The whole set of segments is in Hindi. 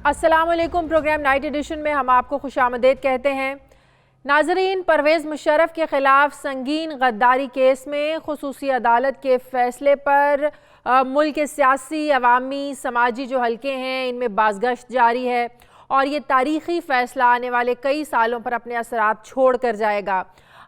अस्सलामुअलैकुम। प्रोग्राम नाइट एडिशन में हम आपको खुशामदीद कहते हैं। नाजरीन, परवेज़ मुशर्रफ के खिलाफ संगीन गद्दारी केस में खुसूसी अदालत के फैसले पर मुल्क के सियासी, अवामी, समाजी जो हल्के हैं इनमें बाज़गश्त जारी है और ये तारीख़ी फ़ैसला आने वाले कई सालों पर अपने असरात छोड़ कर जाएगा।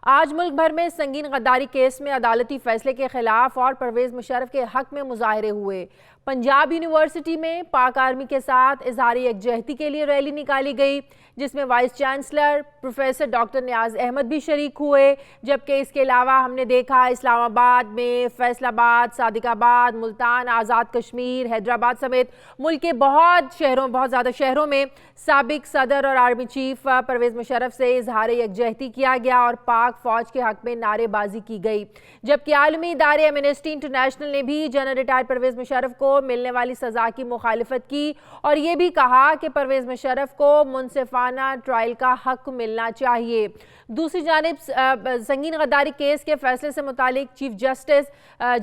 आज मुल्क भर में संगीन गद्दारी केस में अदालती फैसले के खिलाफ और परवेज़ मुशर्रफ के हक में मुजाहरे हुए। पंजाब यूनिवर्सिटी में पाक आर्मी के साथ इजहार यकजहती के लिए रैली निकाली गई, जिसमें वाइस चांसलर प्रोफेसर डॉक्टर नियाज अहमद भी शरीक हुए। जबकि इसके अलावा हमने देखा इस्लामाबाद में, फैसलाबाद, सादिकाबाद, मुल्तान, आज़ाद कश्मीर, हैदराबाद समेत मुल्क के बहुत ज़्यादा शहरों में साबिक सदर और आर्मी चीफ परवेज़ मुशर्रफ से इजहार यकजहती किया गया और पाक फौज के हक में नारेबाजी की गई। जबकि आलमी इदारे एमनेस्टी इंटरनेशनल ने भी जनरल रिटायर्ड परवेज़ मुशर्रफ को मिलने वाली सज़ा की मुखालिफत की और ये भी कहा कि परवेज़ मुशर्रफ को मुनसिफाना ट्रायल का हक मिलना चाहिए। दूसरी जानिब संगीन गद्दारी केस के फैसले से मुतालिक चीफ जस्टिस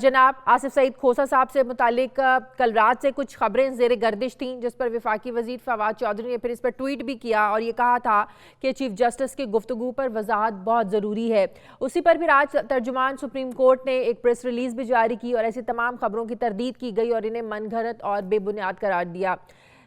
जनाब आसिफ सईद खोसा साहब से मुतालिक कल रात से कुछ खबरें ज़ेर गर्दिश थीं, जिस पर वफाकी वज़ीर फवाद चौधरी ने फिर इस पर ट्वीट भी किया और ये कहा था कि चीफ जस्टिस की गुफ्तगू पर वजाहत बहुत ज़रूरी है। उसी पर फिर आज तर्जुमान सुप्रीम कोर्ट ने एक प्रेस रिलीज़ भी जारी की और ऐसी तमाम खबरों की तरदीद की गई और इन्हें मनगढ़ंत और बेबुनियाद करार दिया।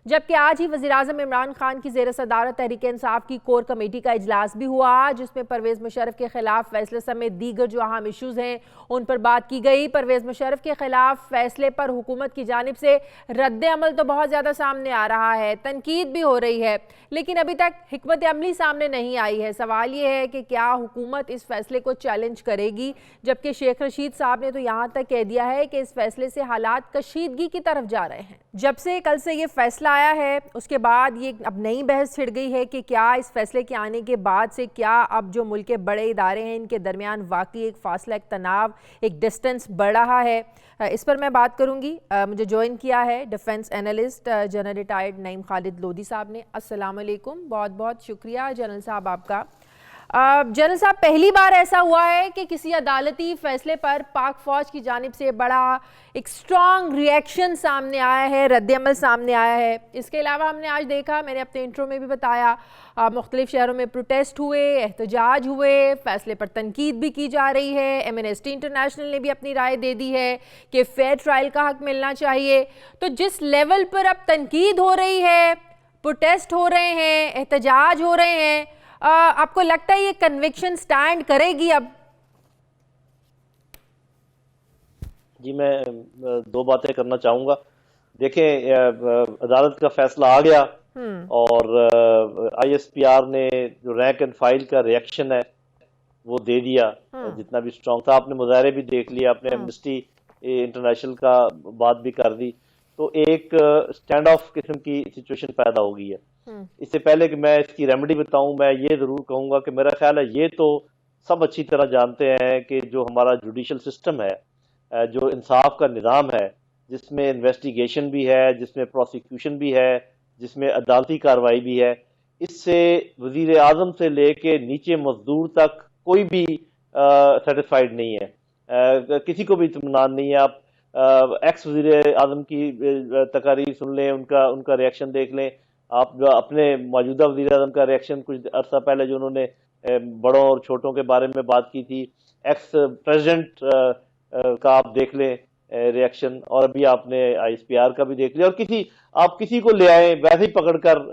जबकि आज ही वज़ीर-ए-आज़म इमरान खान की ज़ेर सदारत तहरीक इंसाफ की कोर कमेटी का इजलास भी हुआ, जिसमें परवेज़ मुशर्रफ के खिलाफ फैसले समेत दीगर जो अहम इशूज़ हैं उन पर बात की गई। परवेज़ मुशर्रफ के खिलाफ फैसले पर हुकूमत की जानिब से रद्द अमल तो बहुत ज़्यादा सामने आ रहा है, तनकीद भी हो रही है, लेकिन अभी तक हिकमत अमली सामने नहीं आई है। सवाल ये है कि क्या हुकूमत इस फैसले को चैलेंज करेगी, जबकि शेख रशीद साहब ने तो यहाँ तक कह दिया है कि इस फैसले से हालात कशीदगी की तरफ जा रहे हैं। जब से कल से ये फैसला आया है उसके बाद ये अब नई बहस छिड़ गई है कि क्या इस फैसले के आने के बाद से क्या अब जो मुल्क के बड़े इदारे हैं इनके दरमियान वाकई एक फासला, एक तनाव, एक डिस्टेंस बढ़ रहा है। इस पर मैं बात करूंगी। मुझे ज्वाइन किया है defence analyst general retired Naeem Khalid Lodhi साहब ने। अस्सलाम वालेकुम, बहुत बहुत शुक्रिया जनरल साहब आपका। जनरल साहब, पहली बार ऐसा हुआ है कि किसी अदालती फैसले पर पाक फौज की जानिब से बड़ा एक स्ट्रॉन्ग रिएक्शन सामने आया है, रद्द-ए-अमल सामने आया है। इसके अलावा हमने आज देखा, मैंने अपने इंट्रो में भी बताया, मुख्तलिफ शहरों में प्रोटेस्ट हुए, एहतजाज हुए, फैसले पर तनकीद भी की जा रही है। एमनेस्टी इंटरनेशनल ने भी अपनी राय दे दी है कि फेयर ट्रायल का हक मिलना चाहिए। तो जिस लेवल पर अब तनकीद हो रही है, प्रोटेस्ट हो रहे हैं, एहतजाज हो रहे हैं, आपको लगता है ये कन्विक्शन स्टैंड करेगी अब? जी, मैं दो बातें करना चाहूंगा। देखें, अदालत का फैसला आ गया और आईएसपीआर ने जो रैंक एंड फाइल का रिएक्शन है वो दे दिया, जितना भी स्ट्रॉन्ग था। आपने मुजाहरे भी देख लिया, आपने एमनेस्टी इंटरनेशनल का बात भी कर दी, तो एक स्टैंड ऑफ किस्म की सिचुएशन पैदा हो गई है। इससे पहले कि मैं इसकी रेमेडी बताऊं, मैं ये जरूर कहूंगा कि मेरा ख्याल है ये तो सब अच्छी तरह जानते हैं कि जो हमारा जुडिशल सिस्टम है, जो इंसाफ का निज़ाम है, जिसमें इन्वेस्टिगेशन भी है, जिसमें प्रोसिक्यूशन भी है, जिसमें अदालती कार्रवाई भी है, इससे वजीर आजम से लेके नीचे मजदूर तक कोई भी सेटिस्फाइड नहीं है। किसी को भी इत्मीनान नहीं है। आप एक्स वजीर आजम की तकारीर सुन लें, उनका रिएक्शन देख लें। आप अपने मौजूदा वज़ीर आज़म का रिएक्शन कुछ अर्सा पहले जो उन्होंने बड़ों और छोटों के बारे में बात की थी, एक्स प्रेसिडेंट का आप देख लें रिएक्शन, और अभी आपने आईएसपीआर का भी देख लिया। और आप किसी को ले आए वैसे ही पकड़कर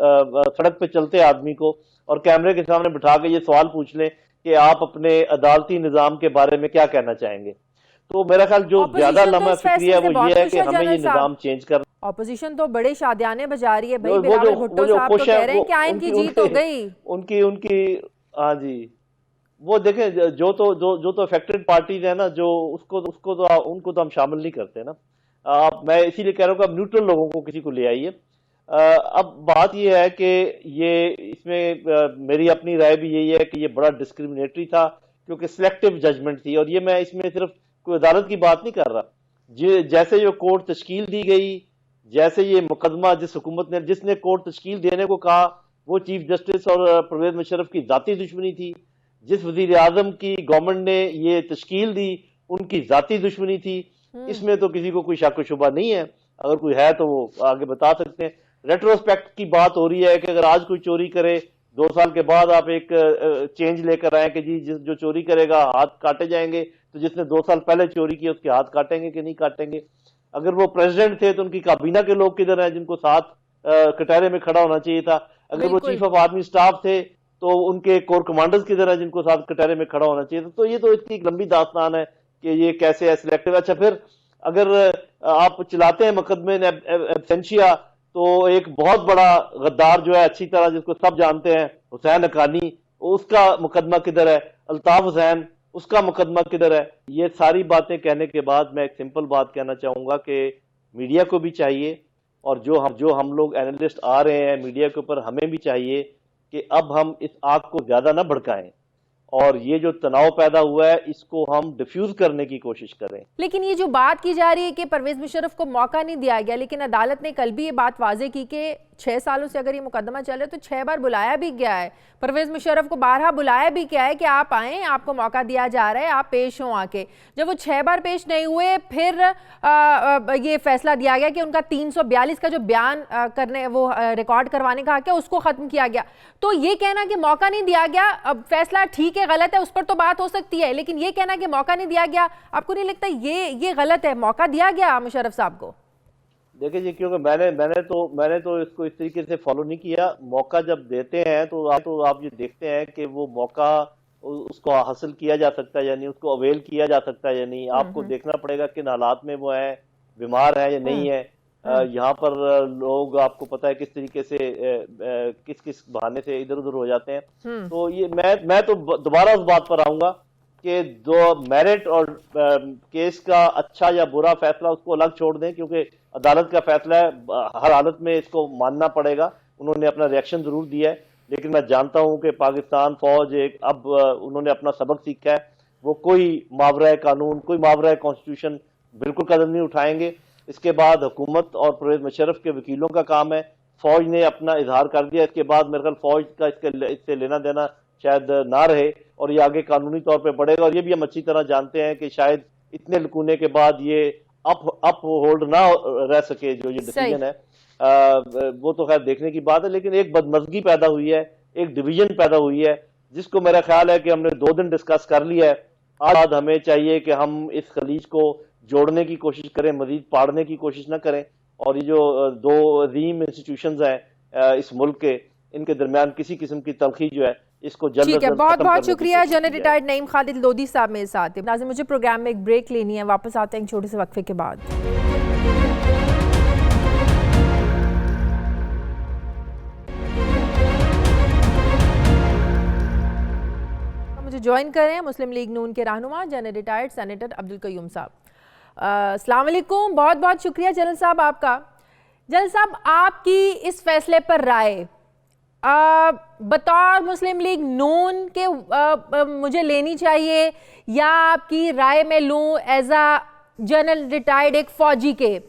सड़क पे चलते आदमी को और कैमरे के सामने बिठा के ये सवाल पूछ लें कि आप अपने अदालती निज़ाम के बारे में क्या कहना चाहेंगे, तो मेरा ख्याल जो ज्यादा लम्हा फिक्री है वो ये है कि हमें ये निज़ाम चेंज कर। ऑपोजिशन तो बड़े शादियाने बजा रही है भाई, बिलावल भुट्टो साहब तो कह रहे हैं कि आइन की जीत हो गई उनकी। हाँ जी, वो देखें, जो तो अफेक्टेड पार्टीज है ना, जो उनको तो हम शामिल नहीं करते ना। मैं इसीलिए कह रहा हूँ कि अब न्यूट्रल लोगों को किसी को ले आइए। अब बात ये है कि ये इसमें मेरी अपनी राय भी यही है कि ये बड़ा डिस्क्रिमिनेटरी था, क्योंकि सिलेक्टिव जजमेंट थी। और ये मैं इसमें सिर्फ कोई अदालत की बात नहीं कर रहा। जैसे जो कोर्ट तश्कील दी गई, जैसे ये मुकदमा जिसने कोर्ट तश्कील देने को कहा वो चीफ जस्टिस और परवेज मुशर्रफ की जाती दुश्मनी थी। जिस वजीर आजम की गवर्नमेंट ने ये तश्कील दी उनकी जाती दुश्मनी थी। इसमें तो किसी को कोई शक शुबा नहीं है। अगर कोई है तो वो आगे बता सकते हैं। रेट्रोस्पेक्ट की बात हो रही है कि अगर आज कोई चोरी करे 2 साल के बाद आप एक चेंज लेकर आए कि जी जो चोरी करेगा हाथ काटे जाएंगे, तो जिसने 2 साल पहले चोरी की उसके हाथ काटेंगे कि नहीं काटेंगे? अगर वो प्रेसिडेंट थे तो उनकी काबीना के लोग किधर हैं जिनको साथ कटहरे में खड़ा होना चाहिए था? अगर वो चीफ ऑफ आर्मी स्टाफ थे तो उनके कोर कमांडर्स किधर हैं जिनको साथ कटहरे में खड़ा होना चाहिए था? तो ये तो इसकी एक लंबी दास्तान है कि ये कैसे है सिलेक्टिव। अच्छा, फिर अगर आप चलाते हैं मुकदमे एब्सेंशिया, तो एक बहुत बड़ा गद्दार जो है अच्छी तरह जिसको सब जानते हैं, हुसैन हक्कानी, उसका मुकदमा किधर है? अल्ताफ हुसैन, उसका मुकदमा किधर है? ये सारी बातें कहने के बाद मैं एक सिंपल बात कहना चाहूंगा कि मीडिया को भी चाहिए और जो हम लोग एनालिस्ट आ रहे हैं मीडिया के ऊपर, हमें भी चाहिए कि अब हम इस आग को ज्यादा ना भड़काएं और ये जो तनाव पैदा हुआ है इसको हम डिफ्यूज करने की कोशिश करें। लेकिन ये जो बात की जा रही है कि परवेज मुशर्रफ को मौका नहीं दिया गया, लेकिन अदालत ने कल भी ये बात वाजे की कि 6 सालों से अगर ये मुकदमा चल रहा है तो 6 बार बुलाया भी गया है, परवेज मुशर्रफ को 12 बुलाया भी गया है कि आप आएँ, आपको मौका दिया जा रहा है, आप पेश हों आके। जब वो 6 बार पेश नहीं हुए, फिर ये फैसला दिया गया कि उनका 342 का जो बयान करने वो रिकॉर्ड करवाने का हक है उसको ख़त्म किया गया। तो ये कहना कि मौका नहीं दिया गया, अब फैसला ठीक है गलत है उस पर तो बात हो सकती है, लेकिन ये कहना कि मौका नहीं दिया गया, आपको नहीं लगता ये गलत है? मौका दिया गया मुशर्रफ साहब को। देखिए जी, क्योंकि मैंने तो इसको इस तरीके से फॉलो नहीं किया। मौका जब देते हैं तो आप ये देखते हैं कि वो मौका उसको हासिल किया जा सकता है या नहीं, उसको अवेल किया जा सकता है या नहीं। आपको देखना पड़ेगा किन हालात में वो है, बीमार है या नहीं है। यहाँ पर लोग, आपको पता है किस तरीके से किस किस बहाने से इधर उधर हो जाते हैं। तो ये मैं तो दोबारा उस बात पर आऊंगा कि जो मेरिट और केस का अच्छा या बुरा फैसला उसको अलग छोड़ दें, क्योंकि अदालत का फैसला है, हर हालत में इसको मानना पड़ेगा। उन्होंने अपना रिएक्शन जरूर दिया है, लेकिन मैं जानता हूं कि पाकिस्तान फौज अब उन्होंने अपना सबक सीखा है, वो कोई मावरा कानून, कोई मावरा कॉन्स्टिट्यूशन बिल्कुल कदम नहीं उठाएंगे। इसके बाद हुकूमत और परवेज मुशर्रफ के वकीलों का काम है। फौज ने अपना इजहार कर दिया, इसके बाद मेरे ख्याल फौज का इससे लेना देना शायद ना रहे और ये आगे कानूनी तौर पे बढ़ेगा। और ये भी हम अच्छी तरह जानते हैं कि शायद इतने लकूने के बाद ये अप होल्ड ना रह सके जो ये डिसीजन है। वो तो खैर देखने की बात है, लेकिन एक बदमजगी पैदा हुई है, एक डिवीजन पैदा हुई है, जिसको मेरा ख्याल है कि हमने 2 दिन डिस्कस कर लिया है। आज हमें चाहिए कि हम इस खलीज को जोड़ने की कोशिश करें, मजीद पाड़ने की कोशिश न करें। और ये जो 2 अजीम इंस्टीट्यूशंस हैं इस मुल्क के, इनके दरमियान किसी किस्म की तलखी जो है इसको जल्द ठीक है। बहुत बहुत शुक्रिया जनरल रिटायर्ड नईम खालिद लोधी साहब मेरे साथ हैं। नाज़रीन, मुझे प्रोग्राम में एक ब्रेक लेनी है, वापस आते हैं एक छोटे से वक्फे के बाद। मुझे ज्वाइन कर रहे हैं मुस्लिम लीग नून के रहनुमा general retired senator Abdul Qayyum sahab. अस्सलाम वालेकुम, बहुत बहुत शुक्रिया जनरल साहब आपका। जनरल साहब, आपकी इस फैसले पर राय बतौर मुस्लिम लीग नून के मुझे लेनी चाहिए या आपकी राय में लूँ एज अ जनरल रिटायर्ड एक फौजी के?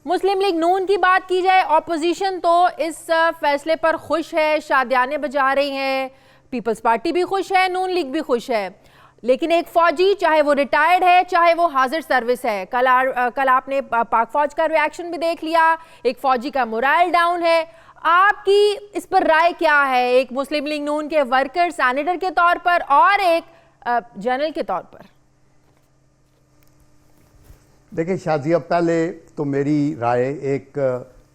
मुस्लिम लीग नून की बात की जाए, ऑपोजिशन तो इस फैसले पर खुश है, शादियाने बजा रही हैं, पीपल्स पार्टी भी खुश है, नून लीग भी खुश है, लेकिन एक फौजी, चाहे वो रिटायर्ड है चाहे वो हाजिर सर्विस है, कल आपने पाक फौज का रिएक्शन भी देख लिया, एक फौजी का मोरल डाउन है। आपकी इस पर राय क्या है, एक मुस्लिम लीग नून के वर्कर सैनेटर के तौर पर और एक जनरल के तौर पर? देखिए शाजिया, पहले तो मेरी राय एक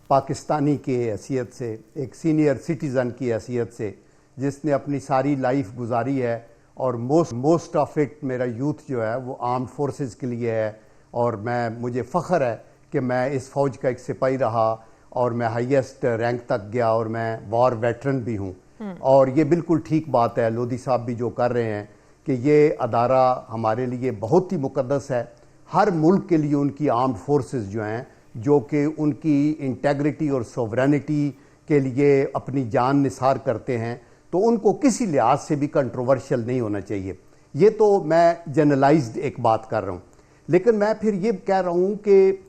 पाकिस्तानी की हैसियत से, एक सीनियर सिटीज़न की हैसियत से, जिसने अपनी सारी लाइफ गुजारी है और मोस्ट ऑफ इट मेरा यूथ जो है वो आर्म्ड फोर्सेस के लिए है, और मुझे फ़ख्र है कि मैं इस फ़ौज का एक सिपाही रहा और मैं हाईएस्ट रैंक तक गया और मैं वॉर वेटरन भी हूँ। और ये बिल्कुल ठीक बात है लोधी साहब भी जो कर रहे हैं कि ये अदारा हमारे लिए बहुत ही मुकद्दस है। हर मुल्क के लिए उनकी आर्म्ड फोर्सेस जो हैं, जो कि उनकी इंटेग्रिटी और सोवरेनिटी के लिए अपनी जान निसार करते हैं, तो उनको किसी लिहाज से भी कंट्रोवर्शियल नहीं होना चाहिए। ये तो मैं जनरलाइज्ड एक बात कर रहा हूँ, लेकिन मैं फिर ये कह रहा हूँ कि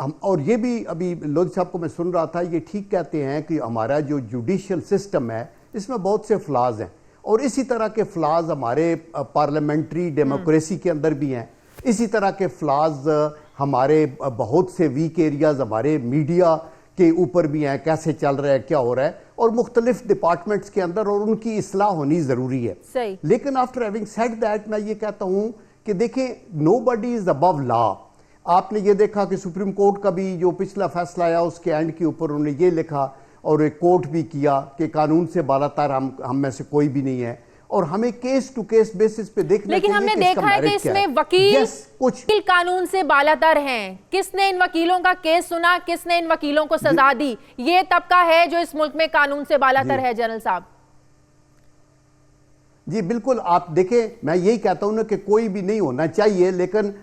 हम, और ये भी अभी लोधी साहब को मैं सुन रहा था, ये ठीक कहते हैं कि हमारा जो जुडिशियल सिस्टम है इसमें बहुत से फ्लाज हैं, और इसी तरह के फ्लाज हमारे पार्लियामेंट्री डेमोक्रेसी के अंदर भी हैं। इसी तरह के फ्लाज हमारे बहुत से वीक एरियाज हमारे मीडिया के ऊपर भी हैं, कैसे चल रहा है, क्या हो रहा है, और मुख्तलिफ डिपार्टमेंट्स के अंदर, और उनकी इस्लाह होनी ज़रूरी है। सही। लेकिन आफ्टर हैविंग सेड दैट, मैं ये कहता हूँ कि देखें, नोबडी इज़ अबव लॉ। आपने ये देखा कि सुप्रीम कोर्ट का भी जो पिछला फैसला आया उसके एंड के ऊपर उन्होंने ये लिखा और एक कोर्ट भी किया कि कानून से बालातर हम में से कोई भी नहीं है, और हमें केस टू केस बेसिस पे देखना लेकिन हमने देखा है कि इसमें वकील कुछ कानून से बालातर हैं। किसने इन वकीलों का केस सुना, किसने इन वकीलों को सजा दी? ये तबका है जो इस मुल्क में कानून से बालातर है। जनरल साहब जी बिल्कुल, आप देखें, मैं यही कहता हूं ना कि कोई भी नहीं होना चाहिए, लेकिन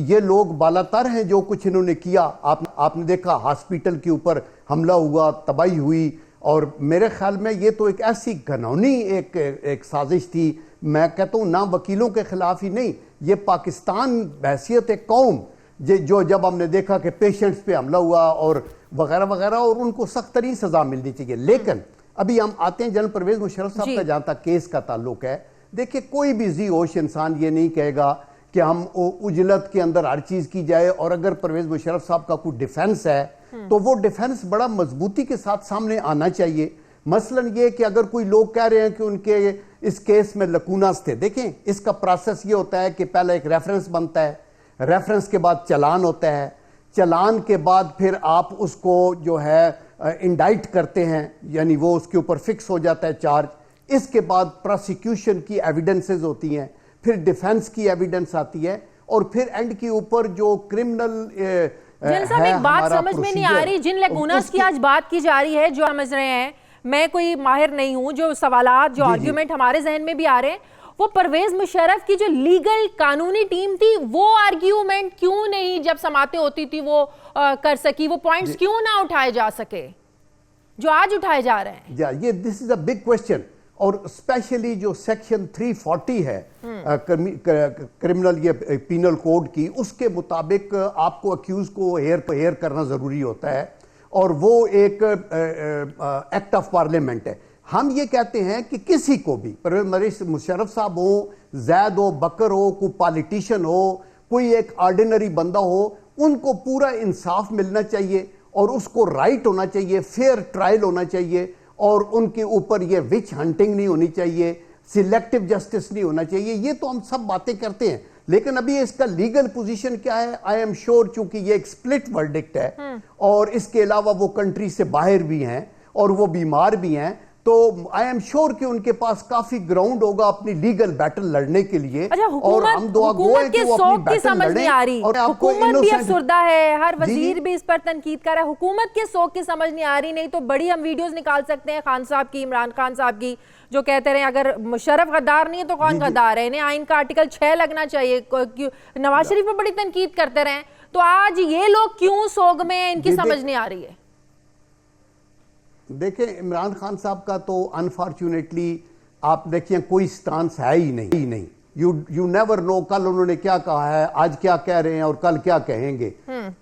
ये लोग बालातर हैं जो कुछ इन्होंने किया। आपने देखा हॉस्पिटल के ऊपर हमला हुआ, तबाही हुई, और मेरे ख्याल में ये तो एक ऐसी घनौनी एक साजिश थी। मैं कहता हूँ ना वकीलों के खिलाफ ही नहीं, ये पाकिस्तान बहैसियत एक कौम जो जब हमने देखा कि पेशेंट्स पे हमला हुआ और वगैरह वगैरह, और उनको सख्त तरीन सजा मिलनी चाहिए। लेकिन अभी हम आते हैं जनरल परवेज मुशर्रफ साहब का जहाँ तक केस का ताल्लुक है। देखिए, कोई भी जी होश इंसान ये नहीं कहेगा कि हम उजलत के अंदर हर चीज की जाए, और अगर परवेज मुशर्रफ साहब का कोई डिफेंस है तो वो डिफेंस बड़ा मजबूती के साथ सामने आना चाहिए। मसलन ये कि अगर कोई लोग कह रहे हैं कि उनके इस केस में लकूनास थे, देखें इसका प्रोसेस ये होता है कि पहले एक रेफरेंस बनता है, रेफरेंस के बाद चालान होता है, चालान के बाद फिर आप उसको जो है इंडाइट करते हैं, यानी वो उसके ऊपर फिक्स हो जाता है चार्ज। इसके बाद प्रोसिक्यूशन की एविडेंसेस होती हैं, फिर डिफेंस की एविडेंस आती है, और फिर एंड के ऊपर जो क्रिमिनल साहब एक बात समझ में नहीं आ रही, जिन लकूनास की आज बात की जा रही है, जो समझ रहे हैं, मैं कोई माहिर नहीं हूं, जो सवालात जो आर्ग्यूमेंट हमारे जहन में भी आ रहे हैं, वो परवेज मुशर्रफ की जो लीगल कानूनी टीम थी वो आर्ग्यूमेंट क्यों नहीं जब समातें होती थी वो कर सकी, वो पॉइंट्स क्यों ना उठाए जा सके जो आज उठाए जा रहे हैं? ये this is a big question. और स्पेशली जो सेक्शन 340 है क्रिमिनल ये पीनल कोड की, उसके मुताबिक आपको अक्यूज को हेयर करना जरूरी होता है, और वो एक एक्ट ऑफ पार्लियामेंट है। हम ये कहते हैं कि किसी को भी, परवेज मुशर्रफ साहब हो, जैद हो, बकर हो, कोई पॉलिटिशियन हो, कोई एक ऑर्डिनरी बंदा हो, उनको पूरा इंसाफ मिलना चाहिए, और उसको राइट होना चाहिए, फेयर ट्रायल होना चाहिए, और उनके ऊपर ये विच हंटिंग नहीं होनी चाहिए, सिलेक्टिव जस्टिस नहीं होना चाहिए। ये तो हम सब बातें करते हैं, लेकिन अभी इसका लीगल पोजीशन क्या है? आई एम श्योर, चूंकि ये एक स्प्लिट वर्डिक्ट है, और इसके अलावा वो कंट्री से बाहर भी हैं और वो बीमार भी हैं, तो आई एम श्योर कि उनके पास काफी ग्राउंड होगा अपनी लीगल बैटल लड़ने के लिए। अच्छा, और हम दुआ गो है कि वो अपनी बैटल लड़ें। और हुकूमत भी अफसुर्दा है, हर वजीर भी इस पर तनकीद कर रहा है, हुकूमत के शौक की समझ नहीं आ रही। नहीं तो बड़ी हम वीडियोस निकाल सकते हैं खान साहब की, इमरान खान साहब की, जो कहते रहे अगर मुशर्रफ गद्दार नहीं है तो कौन गद्दार है, इन्हें आइन का आर्टिकल 6 लगना चाहिए। नवाज शरीफ पर बड़ी तनकीद करते रहे, तो आज ये लोग क्यों सोग में, इनकी समझ नहीं आ रही है। देखिए, इमरान खान साहब का तो अनफॉर्चुनेटली आप देखिए कोई स्टांस है ही नहीं। यू नेवर नो कल उन्होंने क्या कहा है, आज क्या कह रहे हैं और कल क्या कहेंगे।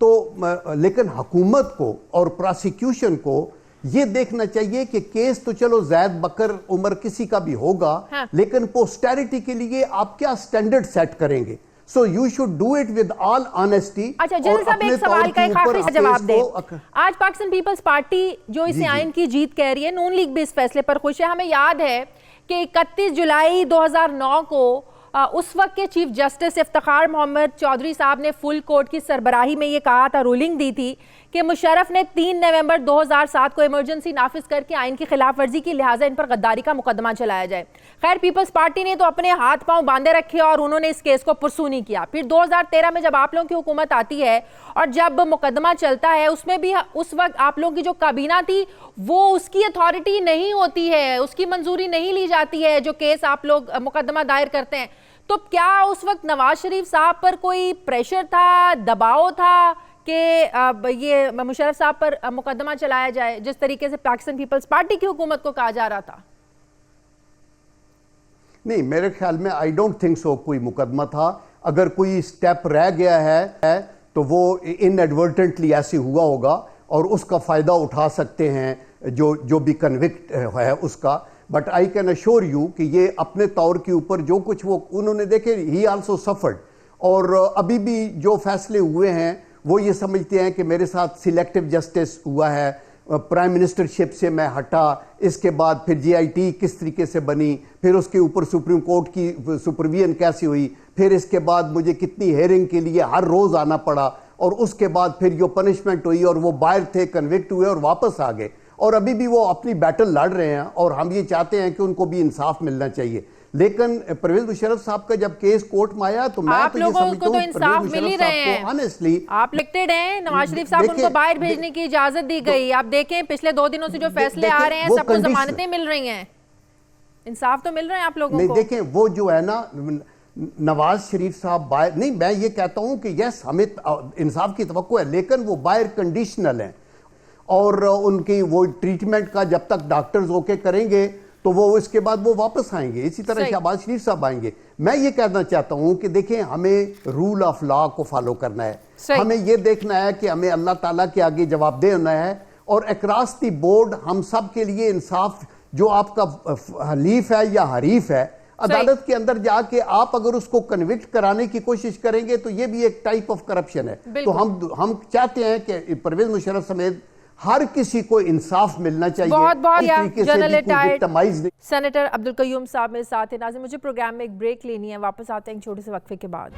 तो लेकिन हुकूमत को और प्रोसिक्यूशन को ये देखना चाहिए कि केस तो चलो जैद बकर उमर किसी का भी होगा, लेकिन पोस्टेरिटी के लिए आप क्या स्टैंडर्ड सेट करेंगे। So you should do it with all honesty। अच्छा जनरल साहब, एक सवाल का एक आखिरी जवाब दें। आज पाकिस्तान पीपल्स पार्टी जो इसे आइन की जीत कह रही है, नून लीग भी इस फैसले पर खुश है। हमें याद है कि 31 जुलाई 2009 को उस वक्त के चीफ जस्टिस इफ्तिखार मोहम्मद चौधरी साहब ने फुल कोर्ट की सरबराही में ये कहा था, रूलिंग दी थी कि मुशर्रफ ने 3 नवंबर 2007 को इमरजेंसी नाफिज करके आइन की खिलाफ वर्जी की, लिहाजा इन पर गद्दारी का मुकदमा चलाया जाए। खैर, पीपल्स पार्टी ने तो अपने हाथ पांव बांधे रखे और उन्होंने इस केस को पुरसू नहीं किया। फिर 2013 में जब आप लोगों की हुकूमत आती है और जब मुकदमा चलता है, उसमें भी उस वक्त आप लोगों की जो काबीना थी वो उसकी अथॉरिटी नहीं होती है, उसकी मंजूरी नहीं ली जाती है जो केस आप लोग मुकदमा दायर करते हैं। तो क्या उस वक्त नवाज शरीफ साहब पर कोई प्रेशर था, दबाव था कि ये मुशर्रफ साहब पर मुकदमा चलाया जाए, जिस तरीके से पाकिस्तान पीपल्स पार्टी की हुकूमत को कहा जा रहा था? नहीं, मेरे ख्याल में आई डोंट थिंक सो कोई मुकदमा था। अगर कोई स्टेप रह गया है तो वो इनएडवर्टेंटली ऐसे हुआ होगा और उसका फायदा उठा सकते हैं जो भी कन्विक्ट है उसका। But I can assure you कि ये अपने तौर के ऊपर जो कुछ वो उन्होंने देखे, ही आल्सो सफर्ड, और अभी भी जो फैसले हुए हैं वो ये समझते हैं कि मेरे साथ सिलेक्टिव जस्टिस हुआ है, प्राइम मिनिस्टरशिप से मैं हटा, इसके बाद फिर जीआईटी किस तरीके से बनी, फिर उसके ऊपर सुप्रीम कोर्ट की सुपरविजन कैसी हुई, फिर इसके बाद मुझे कितनी हेयरिंग के लिए हर रोज आना पड़ा, और उसके बाद फिर जो पनिशमेंट हुई और वो बाहर थे, कन्विक्ट हुए और वापस आ गए, और अभी भी वो अपनी बैटल लड़ रहे हैं, और हम ये चाहते हैं कि उनको भी इंसाफ मिलना चाहिए। लेकिन परवेज मुशर्रफ साहब का जब केस कोर्ट में आया तो मैं आप लोगों को तो इंसाफ मिल ही रहे हैं, ऑनेस्टली आप इलेक्टेड हैं, नवाज शरीफ साहब, उनको बाहर भेजने की इजाजत दी गई। आप देखें पिछले 2 दिनों से जो फैसले आ रहे हैं सबको जमानतें मिल रही हैं, इंसाफ तो मिल रहा है आप लोगों को। देखें वो जो है ना नवाज शरीफ साहब बाहर नहीं, मैं ये कहता हूं कि यस हमें इंसाफ की तवक्को है, लेकिन वो बाहर कंडीशनल है, और उनकी वो ट्रीटमेंट का जब तक डॉक्टर्स ओके करेंगे तो वो इसके बाद वो वापस आएंगे। इसी तरह शहबाज शरीफ साहब आएंगे। मैं ये कहना चाहता हूं कि देखें हमें रूल ऑफ लॉ को फॉलो करना है, हमें ये देखना है कि हमें अल्लाह ताला के आगे जवाबदेह होना है, और अक्रॉस द बोर्ड हम सब के लिए इंसाफ, जो आपका हलीफ है या हरीफ है, अदालत के अंदर जाके आप अगर उसको कन्विक्ट कराने की कोशिश करेंगे तो ये भी एक टाइप ऑफ करप्शन है। तो हम चाहते हैं कि परवेज मुशर्रफ समेत हर किसी को इंसाफ मिलना चाहिए। बहुत सेनेटर अब्दुल कयूम साहब मेरे साथ हैं। नाज़रीन, मुझे प्रोग्राम में एक ब्रेक लेनी है, वापस आते हैं एक छोटे से वक्फे के बाद।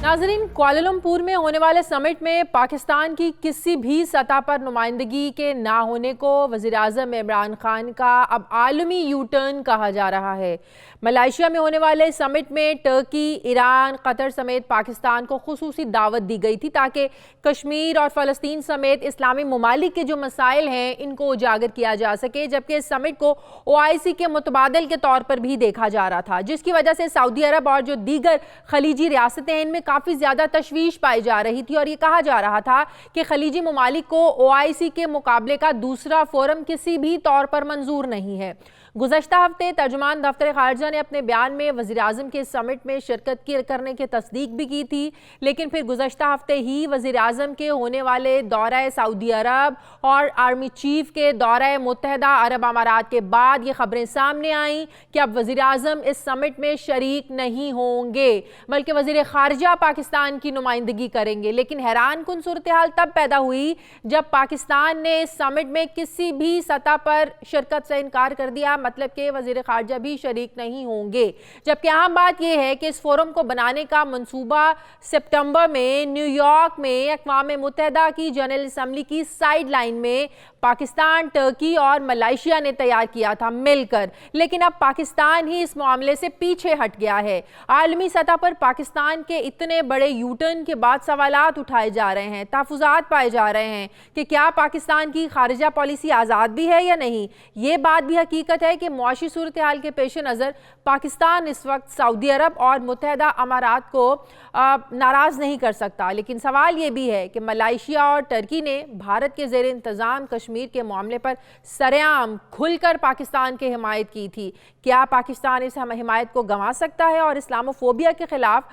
नाज़रीन, कुआलालंपुर में होने वाले समिट में पाकिस्तान की किसी भी सतह पर नुमाइंदगी के ना होने को वज़ीर आज़म इमरान खान का अब आलमी यू टर्न कहा जा रहा है। मलेशिया में होने वाले समिट में टर्की, ईरान, कतर समेत पाकिस्तान को खुसूसी दावत दी गई थी ताकि कश्मीर और फ़लस्तीन समेत इस्लामी ममालिक के जो मसाइल हैं इनको उजागर किया जा सके, जबकि इस समिट को OIC के मुतबादल के तौर पर भी देखा जा रहा था, जिसकी वजह से सऊदी अरब और जो दीगर खलीजी रियासतें हैं इनमें काफ़ी ज़्यादा तशवीश पाई जा रही थी, और ये कहा जा रहा था कि खलीजी ममालिक को OIC के मुकाबले का दूसरा फोरम किसी भी तौर पर मंजूर नहीं है। गुज़श्ता हफ्ते तर्जुमान दफ्तर खारजा ने अपने बयान में वज़ीर आज़म के समिट में शिरकत करने की तस्दीक भी की थी, लेकिन फिर गुज़श्ता हफ्ते ही वज़ीर आज़म के होने वाले दौरा सऊदी अरब और आर्मी चीफ के दौरा मुत्तहदा अरब अमारात के बाद ये खबरें सामने आईं कि अब वज़ीर आज़म इस समिट में शरीक नहीं होंगे, बल्कि वज़ीर खारजा पाकिस्तान की नुमाइंदगी करेंगे। लेकिन हैरान कुन सूरत हाल तब पैदा हुई जब पाकिस्तान ने इस समिट में किसी भी सतह पर शिरकत से इनकार कर दिया, मतलब कि वज़ीर खारजा भी शरीक नहीं होंगे। जबकि अहम बात यह है कि इस फोरम को बनाने का मंसूबा सितंबर में न्यूयॉर्क में अक़वाम मुत्तहदा की जनरल असम्बली की साइड लाइन में पाकिस्तान, टर्की और मलेशिया ने तैयार किया था मिलकर, लेकिन अब पाकिस्तान ही इस मामले से पीछे हट गया है। आलमी सतह पर पाकिस्तान के इतने बड़े यूटर्न के बाद सवालात उठाए जा रहे हैं, तहफ़्फ़ुज़ात पाए जा रहे हैं कि क्या पाकिस्तान की खारिजा पॉलिसी आज़ाद भी है या नहीं। ये बात भी हकीकत है कि मुआशी सूरत हाल के पेश नज़र पाकिस्तान इस वक्त सऊदी अरब और मुत्तहदा अमारात को नाराज़ नहीं कर सकता, लेकिन सवाल ये भी है कि मलेशिया और टर्की ने भारत के ज़ेर इंतज़ाम कश्मीर के मामले पर सरेआम खुलकर पाकिस्तान की हिमायत की थी। क्या पाकिस्तान इस हिमायत को गंवा सकता है और इस्लामोफोबिया के खिलाफ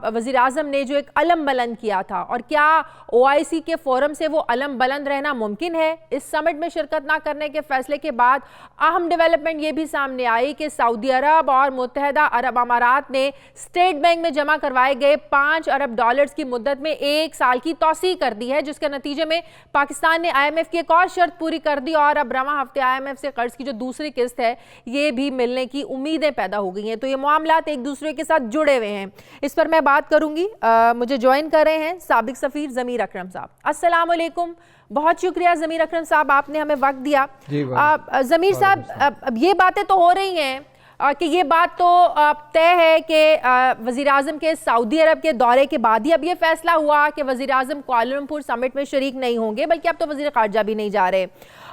वज़ीर आज़म ने जो एक अलम बुलंद किया था, और क्या OIC के फोरम से वो अलम बुलंद रहना मुमकिन है। इस समिट में शिरकत ना करने के फैसले के बाद अहम डेवलपमेंट ये भी सामने आई कि सऊदी अरब और मुत्तहदा अरब अमारात ने स्टेट बैंक में जमा करवाए गए $5 अरब की मुद्दत में 1 साल की तौसी कर दी है, जिसके नतीजे में पाकिस्तान ने IMF की एक और शर्त पूरी कर दी और अब रवां हफ्ते IMF से कर्ज की जो दूसरी किस्त है ये भी मिलने की उम्मीदें पैदा हो गई हैं। तो ये मामलात एक दूसरे के साथ जुड़े हुए हैं। इस पर मैं बात करूंगी। मुझे ज्वाइन कर रहे हैं साबिक सफीर ज़मीर अकरम साहब। अस्सलाम वालेकुम, बहुत शुक्रिया ज़मीर अकरम साहब, आपने हमें वक्त दिया। ज़मीर साहब, अब ये बातें तो हो रही हैं कि ये बात तो तय है कि वज़ीर आज़म के सऊदी अरब के दौरे के बाद ही अब ये फैसला हुआ कि वज़ीर आज़म कुआलालंपुर समिट में शरीक नहीं होंगे, बल्कि अब तो वज़ीर ख़ारजा भी नहीं जा रहे।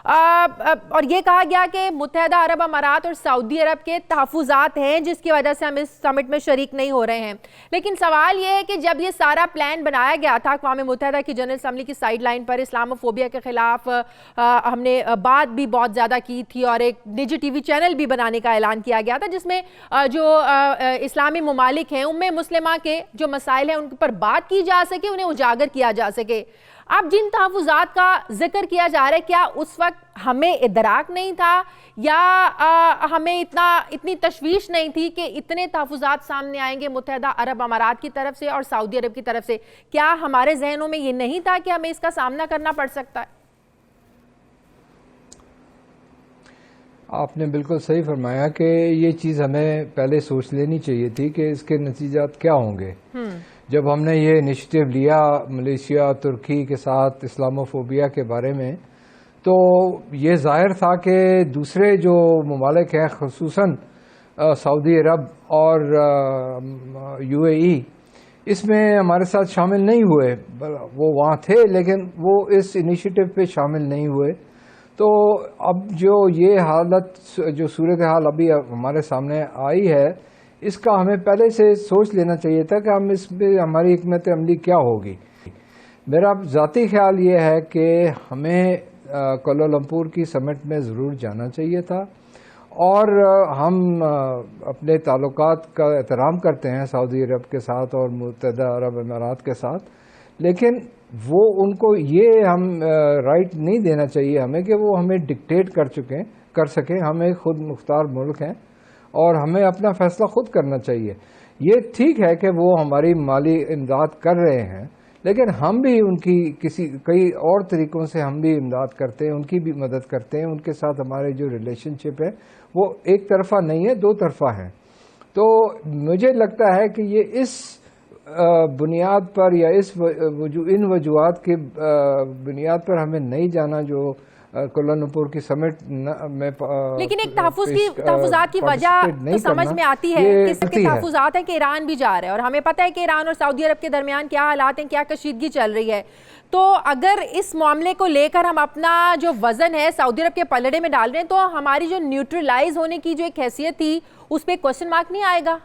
और ये कहा गया कि मुत्तहदा अरब अमारात और सऊदी अरब के तहफ़्फ़ुज़ात हैं जिसकी वजह से हम इस समिट में शरीक नहीं हो रहे हैं। लेकिन सवाल ये है कि जब ये सारा प्लान बनाया गया था अक़वाम मुत्तहदा की जनरल असम्बली की साइड लाइन पर, इस्लामोफोबिया के ख़िलाफ़ हमने बात भी बहुत ज़्यादा की थी और एक निजी TV चैनल भी बनाने का ऐलान किया गया था जिसमें जो इस्लामी ममालिक हैं उनमें मुस्लिमा के जो मसाइल हैं उन पर बात की जा सके, उन्हें उजागर किया जा सके। अब जिन तहफ़्फ़ुज़ात का जिक्र किया जा रहा है, क्या उस वक्त हमें इदराक नहीं था या हमें इतनी तशवीश नहीं थी कि इतने तहफ़्फ़ुज़ात सामने आएंगे मुत्तहिदा अरब अमारात की तरफ से और सऊदी अरब की तरफ से? क्या हमारे जहनों में ये नहीं था कि हमें इसका सामना करना पड़ सकता है? आपने बिल्कुल सही फरमाया कि ये चीज़ हमें पहले सोच लेनी चाहिए थी कि इसके नतीजात क्या होंगे। जब हमने ये इनिशिएटिव लिया मलेशिया तुर्की के साथ इस्लामोफोबिया के बारे में, तो ये ज़ाहिर था कि दूसरे जो ममालिक हैं ख़ुसूसन सऊदी अरब और यूएई इसमें हमारे साथ शामिल नहीं हुए। वो वहाँ थे लेकिन वो इस इनिशिएटिव पे शामिल नहीं हुए। तो अब जो ये हालत, जो सूरत हाल अभी हमारे सामने आई है, इसका हमें पहले से सोच लेना चाहिए था कि हम इसमें हमारी हिकमत अमली क्या होगी। मेरा ज़ाती ख्याल ये है कि हमें कोलालमपुर की समिट में ज़रूर जाना चाहिए था और हम अपने ताल्लुकात का एहतराम करते हैं सऊदी अरब के साथ और मुत्तहिदा अरब अमारात के साथ, लेकिन वो उनको ये हम राइट नहीं देना चाहिए हमें कि वो हमें डिक्टेट कर सकें। हम एक खुद मुख्तार मुल्क हैं और हमें अपना फ़ैसला खुद करना चाहिए। ये ठीक है कि वो हमारी माली इमदाद कर रहे हैं, लेकिन हम भी उनकी कई और तरीक़ों से हम भी इमदाद करते हैं, उनकी भी मदद करते हैं। उनके साथ हमारे जो रिलेशनशिप है वो एक तरफ़ा नहीं है, दो तरफ़ा है। तो मुझे लगता है कि ये इस बुनियाद पर या इन वजूहात के बुनियाद पर हमें नहीं जाना जो कोलालमपुर की समिट में। लेकिन एक तहफ़्फ़ुज़ात की वजह तो समझ में आती है कि इसके तहफ़्फ़ुज़ात है कि ईरान भी जा रहा है और हमें पता है कि ईरान और सऊदी अरब के दरमियान क्या हालात हैं, क्या कशीदगी चल रही है। तो अगर इस मामले को लेकर हम अपना जो वज़न है सऊदी अरब के पलड़े में डाल रहे हैं, तो हमारी जो न्यूट्रलाइज होने की जो एक हैसियत थी उस पर क्वेश्चन मार्क नहीं आएगा?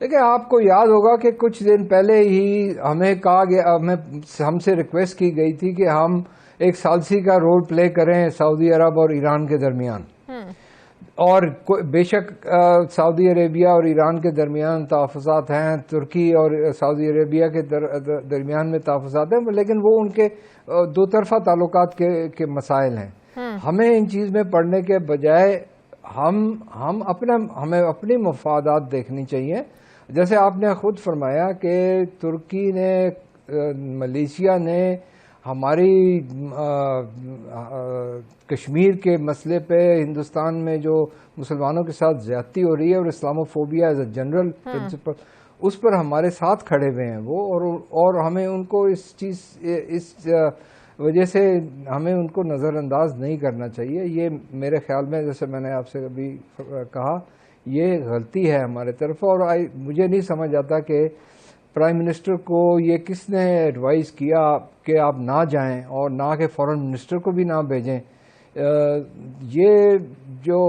देखिए, आपको याद होगा कि कुछ दिन पहले ही हमें कहा गया, हमसे रिक्वेस्ट की गई थी कि हम एक सालसी का रोल प्ले करें सऊदी अरब और ईरान के दरमियान। और बेशक सऊदी अरेबिया और ईरान के दरमियान तहफ़्फ़ुज़ात हैं, तुर्की और सऊदी अरेबिया के दरमियान में तहफ़्फ़ुज़ात हैं, लेकिन वो उनके दो तरफ़ा ताल्लुकात के मसाइल हैं। हमें इन चीज़ में पढ़ने के बजाय हमें अपनी मफादात देखनी चाहिए। जैसे आपने ख़ुद फरमाया कि तुर्की ने, मलेशिया ने हमारी कश्मीर के मसले पे, हिंदुस्तान में जो मुसलमानों के साथ ज़्यादती हो रही है और Islamophobia as a general principle, उस पर हमारे साथ खड़े हुए हैं वो, और हमें उनको इस वजह से हमें उनको नज़रअंदाज नहीं करना चाहिए। ये मेरे ख्याल में, जैसे मैंने आपसे अभी कहा, ये गलती है हमारे तरफ। और मुझे नहीं समझ आता कि प्राइम मिनिस्टर को ये किसने एडवाइस किया कि आप ना जाएं और ना कि फॉरेन मिनिस्टर को भी ना भेजें। ये जो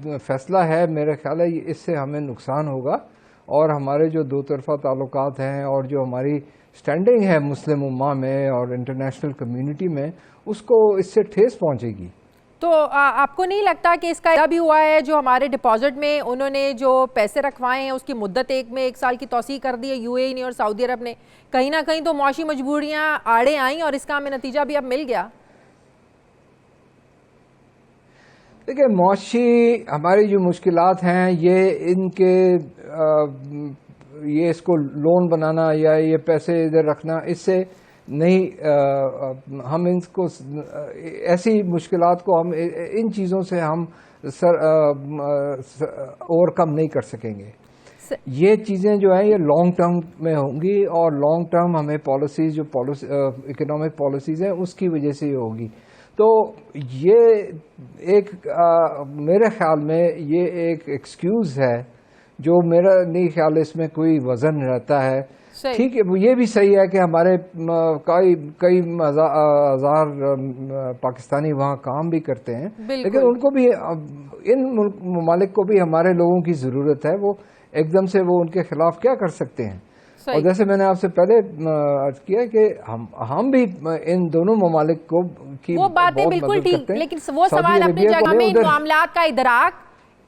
फ़ैसला है, मेरे ख्याल है इससे हमें नुकसान होगा और हमारे जो दो तरफ़ा ताल्लुकात हैं और जो हमारी स्टैंडिंग है मुस्लिम उम्मा में और इंटरनेशनल कम्युनिटी में, उसको इससे ठेस पहुंचेगी। तो आपको नहीं लगता कि इसका भी हुआ है, जो हमारे डिपॉजिट में उन्होंने जो पैसे रखवाए हैं उसकी मुद्दत एक साल की तौसीह कर दी है यूएई ने और सऊदी अरब ने? कहीं ना कहीं तो मौशी मजबूरियां आड़े आई और इसका हमें नतीजा भी अब मिल गया। देखिए, मौशी हमारी जो मुश्किलात हैं, ये इसको लोन बनाना या ये पैसे इधर रखना, इससे नहीं, हम इनको ऐसी मुश्किलात को हम इन चीज़ों से हम ओवरकम नहीं कर सकेंगे। ये चीज़ें जो हैं ये लॉन्ग टर्म में होंगी और लॉन्ग टर्म हमें पॉलिसीज़, जो इकोनॉमिक पॉलिसीज़ हैं, उसकी वजह से होगी। तो ये मेरे ख्याल में ये एक एक्सक्यूज़ है जो मेरा नहीं ख्याल इसमें कोई वज़न रहता है। ठीक है, ये भी सही है कि हमारे कई हज़ार पाकिस्तानी वहाँ काम भी करते हैं, लेकिन उनको भी, इन ममालिक को भी हमारे लोगों की ज़रूरत है। वो एकदम से वो उनके खिलाफ क्या कर सकते हैं? और जैसे मैंने आपसे पहले अर्ज किया कि हम भी इन दोनों ममालिक को वो बातें बिल्कुल ठीक, लेकिन वो सवाल अपनी जगह में इन मामलात का इदराक,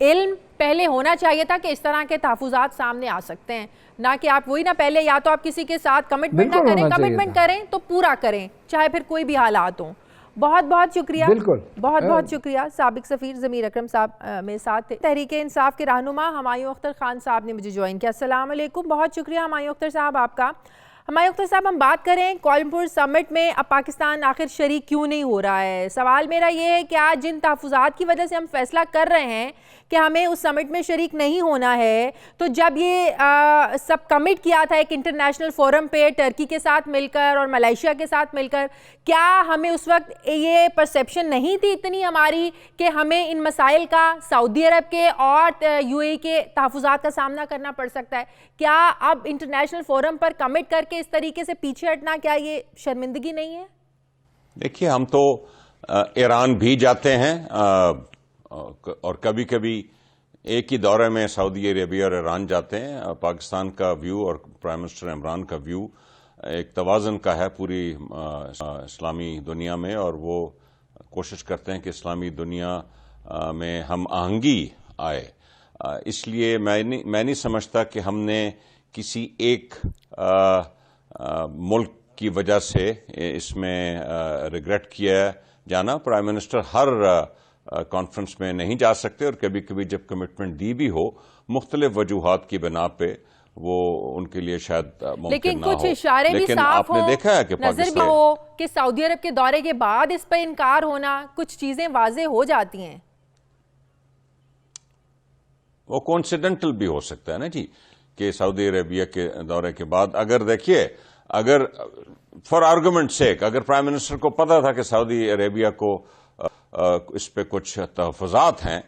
इल्म, पहले होना चाहिए था कि इस तरह के तहफुजात सामने आ सकते हैं, ना कि आप वही ना पहले या तो आप किसी के साथ कमिटमेंट ना करें, कमिटमेंट करें तो पूरा करें चाहे फिर कोई भी हालात हो। बहुत बहुत शुक्रिया, बहुत बहुत शुक्रिया। साबिक सफ़ीर ज़मीर अकरम साहब मेरे साथ थे। तहरीक इंसाफ के रहनुमा हुमायूं अख्तर खान साहब ने मुझे ज्वाइन किया। अस्सलाम वालेकुम, बहुत शुक्रिया हुमायूं अख्तर साहब आपका। हुमायूं अख्तर साहब, हम बात करें कोलमपुर समिट में अब पाकिस्तान आखिर शरीक क्यों नहीं हो रहा है। सवाल मेरा ये है कि आज जिन तहफ़्फ़ुज़ात की वजह से हम फैसला कर रहे हैं कि हमें उस समिट में शरीक नहीं होना है, तो जब ये सब कमिट किया था एक इंटरनेशनल फोरम पे टर्की के साथ मिलकर और मलेशिया के साथ मिलकर, क्या हमें उस वक्त ये परसेप्शन नहीं थी इतनी हमारी कि हमें इन मसाइल का सऊदी अरब के और यूएई के तहफ़्फ़ुज़ात का सामना करना पड़ सकता है? क्या अब इंटरनेशनल फोरम पर कमिट करके इस तरीके से पीछे हटना, क्या ये शर्मिंदगी नहीं है? देखिए, हम तो ईरान भी जाते हैं और कभी कभी एक ही दौरे में सऊदी अरेबिया और ईरान जाते हैं। पाकिस्तान का व्यू और प्राइम मिनिस्टर इमरान का व्यू एक तवाज़ुन का है पूरी इस्लामी दुनिया में, और वो कोशिश करते हैं कि इस्लामी दुनिया में हम आहंगी आए। इसलिए मैं नहीं समझता कि हमने किसी एक मुल्क की वजह से इसमें रिग्रेट किया जाना। प्राइम मिनिस्टर हर कॉन्फ्रेंस में नहीं जा सकते, और कभी कभी जब कमिटमेंट दी भी हो मुख्तलिफ वजूहात की बिना पे वो उनके लिए शायद मुमकिन लेकिन ना हो। कुछ इशारे भी साफ आपने देखा है कि पाकिस्तान हो कि सऊदी अरब के दौरे के बाद इस पर इनकार होना, कुछ चीजें वाजे हो जाती हैं। वो कोइंसिडेंटल भी हो सकता है ना जी, कि सऊदी अरेबिया के दौरे के बाद अगर देखिए, अगर फॉर आर्गुमेंट सेक अगर प्राइम मिनिस्टर को पता था कि सऊदी अरेबिया को इस पे कुछ तहफ़्फ़ुज़ात हैं,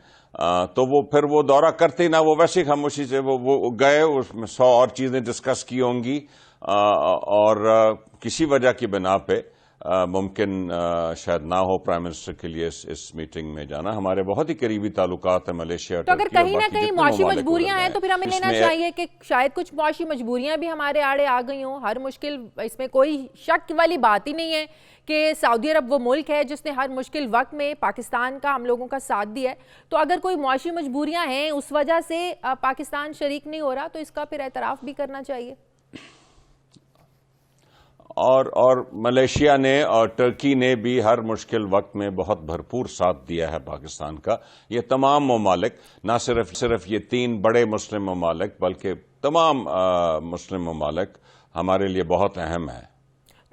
तो वो फिर वो दौरा करते ना, वो वैसे ही खामोशी से वो गए, उसमें 100 और चीजें डिस्कस की होंगी, और किसी वजह की बिना पे मुमकिन शायद ना हो प्राइम मिनिस्टर के लिए इस मीटिंग में जाना। हमारे बहुत ही करीबी ताल्लुकात है मलेशिया, तो अगर कहीं ना कहीं मौशी मजबूरियां हैं तो फिर हमें लेना चाहिए कि शायद कुछ मौशी मजबूरियां भी हमारे आड़े आ गई हों। हर मुश्किल, इसमें कोई शक वाली बात ही नहीं है कि सऊदी अरब वो मुल्क है जिसने हर मुश्किल वक्त में पाकिस्तान का, हम लोगों का साथ दिया है। तो अगर कोई मौशी मजबूरियां हैं उस वजह से पाकिस्तान शरीक नहीं हो रहा, तो इसका फिर एतराफ़ भी करना चाहिए। और मलेशिया ने और टर्की ने भी हर मुश्किल वक्त में बहुत भरपूर साथ दिया है पाकिस्तान का। ये तमाम ममालिक, ना सिर्फ ये 3 बड़े मुस्लिम ममालिक बल्कि तमाम मुस्लिम ममालिक हमारे लिए बहुत अहम है।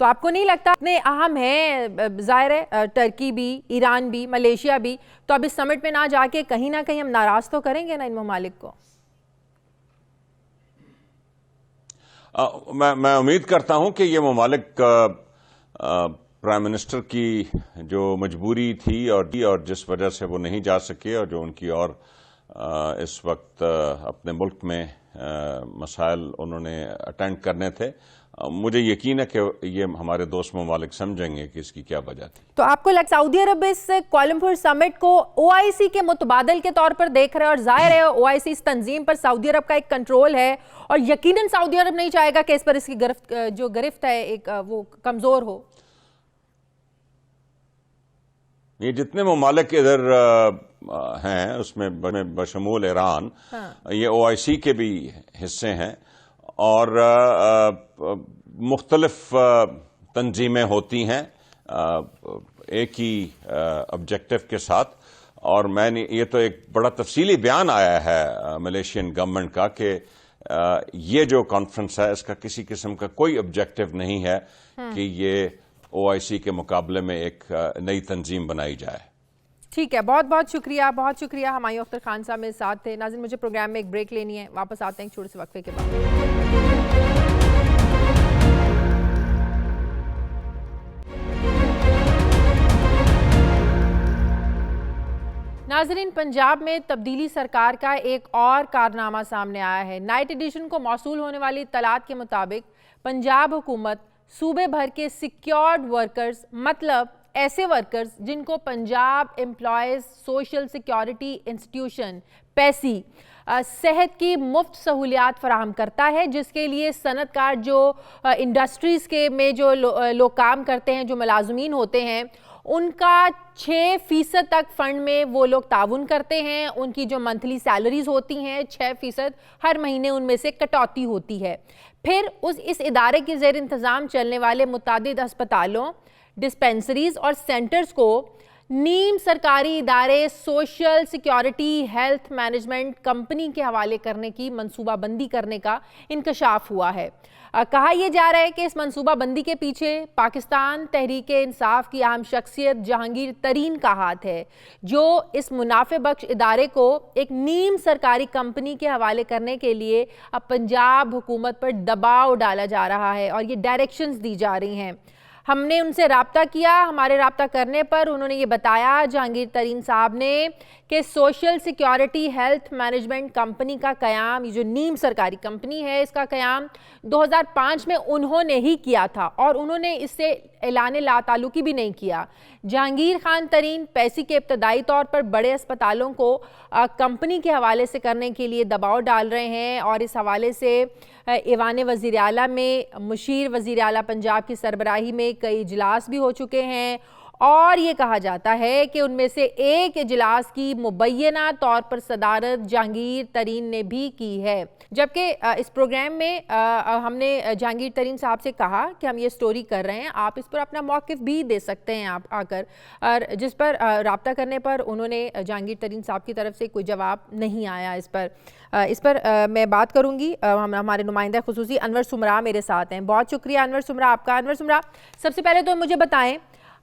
तो आपको नहीं लगता इतने अहम है, जाहिर है टर्की भी, ईरान भी, मलेशिया भी, तो अब इस समिट में ना जाके कहीं ना कहीं हम नाराज तो करेंगे ना इन ममालिक को? मैं उम्मीद करता हूं कि ये ममालिक प्राइम मिनिस्टर की जो मजबूरी थी और जिस वजह से वो नहीं जा सके, और जो उनकी और इस वक्त अपने मुल्क में मसाइल उन्होंने अटेंड करने थे, मुझे यकीन है कि ये हमारे दोस्त ममालिक समझेंगे कि इसकी क्या वजह थी। तो आपको लगता है सऊदी अरब इस कोलमपुर समिट को ओआईसी के मुतबादल के तौर पर देख रहे हैं, और जाहिर है ओआईसी इस तंजीम पर सऊदी अरब का एक कंट्रोल है, और यकीनन सऊदी अरब नहीं चाहेगा कि इस पर इसकी गिरफ्त है एक वो कमजोर हो। ये जितने ममालिक इधर हैं उसमें बशमूल ईरान, ये ओआईसी के भी हिस्से हैं, और मुख्तलिफ तंजीमें होती हैं एक ही ऑब्जेक्टिव के साथ। और ये तो एक बड़ा तफसीली बयान आया है मलेशियन गवर्नमेंट का कि ये जो कॉन्फ्रेंस है इसका किसी किस्म का कोई ऑब्जेक्टिव नहीं है कि ये ओआईसी के मुकाबले में एक नई तंजीम बनाई जाए। ठीक है, बहुत बहुत शुक्रिया हुमायूं अख्तर खान साहब मेरे साथ थे। नाज़रीन, मुझे प्रोग्राम में एक ब्रेक लेनी है, वापस आते हैं एक छोटे से वक्फे के बाद। नाज़रीन, पंजाब में तब्दीली सरकार का एक और कारनामा सामने आया है। नाइट एडिशन को मौसूल होने वाली इत्तलात के मुताबिक पंजाब हुकूमत सूबे भर के सिक्योर्ड वर्कर्स, मतलब ऐसे वर्कर्स जिनको Punjab employees social security institution पैसी सेहत की मुफ्त सहूलियात फराहम करता है, जिसके लिए सनतकार जो इंडस्ट्रीज़ के में जो लोग काम करते हैं, जो मुलाजमीन होते हैं, उनका 6% तक फंड में वो लोग ताउन करते हैं। उनकी जो मंथली सैलरीज होती हैं 6% हर महीने उनमें से कटौती होती है। फिर इस इदारे के ज़ेर इंतज़ाम चलने वाले मुतादिद अस्पतालों, डिस्पेंसरीज और सेंटर्स को नीम सरकारी इदारे social security health management company के हवाले करने की मंसूबाबंदी करने का इंकशाफ हुआ है। कहा यह जा रहा है कि इस मंसूबाबंदी के पीछे पाकिस्तान तहरीके इंसाफ की अहम शख्सियत जहांगीर तरीन का हाथ है, जो इस मुनाफे बख्श इदारे को एक नीम सरकारी कंपनी के हवाले करने के लिए अब पंजाब हुकूमत पर दबाव डाला जा रहा है और ये डायरेक्शंस दी जा रही हैं। हमने उनसे राब्ता किया। हमारे राब्ता करने पर उन्होंने ये बताया, जहांगीर तरीन साहब ने, कि social security health management company का क़याम, ये जो नीम सरकारी कंपनी है, इसका क़याम 2005 में उन्होंने ही किया था और उन्होंने इससे ऐलान लाताल्लुकी भी नहीं किया। जहांगीर खान तरीन पैसे के इब्तदाई तौर पर बड़े अस्पतालों को कंपनी के हवाले से करने के लिए दबाव डाल रहे हैं और इस हवाले से ईवान वज़ीर आला में मुशीर वज़ीर आला पंजाब की सरबराही में कई इजलास भी हो चुके हैं और ये कहा जाता है कि उनमें से एक इजलास की मुबैना तौर पर सदारत जहांगीर तरीन ने भी की है। जबकि इस प्रोग्राम में हमने जहांगीर तरीन साहब से कहा कि हम ये स्टोरी कर रहे हैं, आप इस पर अपना मौक़िफ़ भी दे सकते हैं आप आकर, और जिस पर राब्ता करने पर उन्होंने जहांगीर तरीन साहब की तरफ से कोई जवाब नहीं आया। इस पर मैं बात करूँगी। हमारे नुमाइंदा खुसूसी अनवर सुमरा मेरे साथ हैं। बहुत शुक्रिया अनवर सुमरा आपका। अनवर सुमरा, सबसे पहले तो मुझे बताएं,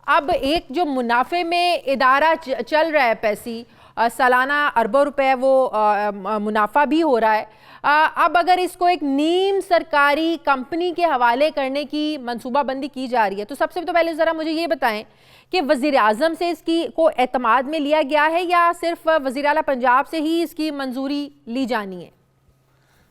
अब एक जो मुनाफे में इदारा चल रहा है, पैसी सालाना अरबों रुपए वो मुनाफा भी हो रहा है, अब अगर इसको एक नीम सरकारी कंपनी के हवाले करने की मंसूबाबंदी की जा रही है, तो सबसे तो पहले ज़रा मुझे ये बताएं कि वज़ीर आज़म से इसकी को एतमाद में लिया गया है या सिर्फ वज़ीर आला पंजाब से ही इसकी मंजूरी ली जानी है?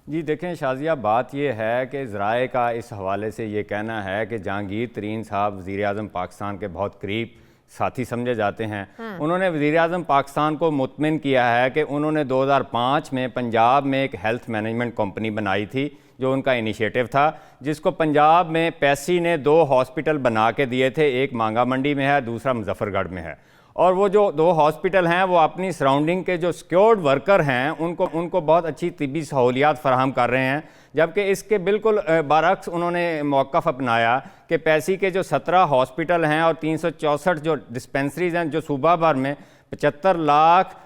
जी देखें शाजिया, बात यह है कि ज़राए का इस हवाले से ये कहना है कि जहांगीर तरीन साहब वज़ीर आज़म पाकिस्तान के बहुत करीब साथी समझे जाते हैं। उन्होंने वज़ीर आज़म पाकिस्तान को मुतमिन किया है कि उन्होंने 2005 में पंजाब में एक हेल्थ मैनेजमेंट कंपनी बनाई थी, जो उनका इनिशिएटिव था, जिसको पंजाब में पैसी ने 2 हॉस्पिटल बना के दिए थे। एक मांगा मंडी में है, दूसरा मुजफ्फरगढ़ में है। और वो जो 2 हॉस्पिटल हैं वो अपनी सराउंडिंग के जो सिक्योर्ड वर्कर हैं उनको बहुत अच्छी तिब्बी सहूलियात फराहम कर रहे हैं। जबकि इसके बिल्कुल बरअक्स उन्होंने मौक़िफ़ अपनाया कि पैसी के जो 17 हॉस्पिटल हैं और 364 जो डिस्पेंसरीज हैं, जो सूबा भर में 75 लाख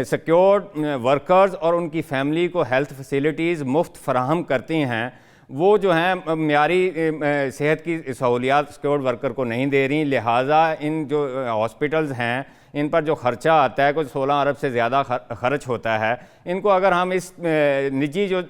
सिक्योर्ड वर्कर्स और उनकी फैमिली को हेल्थ फैसिलिटीज़ मुफ्त फराहम करती हैं, वो जो हैं म्यारी सेहत की सहूलियात सिक्योर्ड वर्कर को नहीं दे रही। लिहाजा इन जो हॉस्पिटल्स हैं इन पर जो ख़र्चा आता है, कुछ 16 अरब से ज़्यादा खर्च होता है। इनको अगर हम इस निजी जो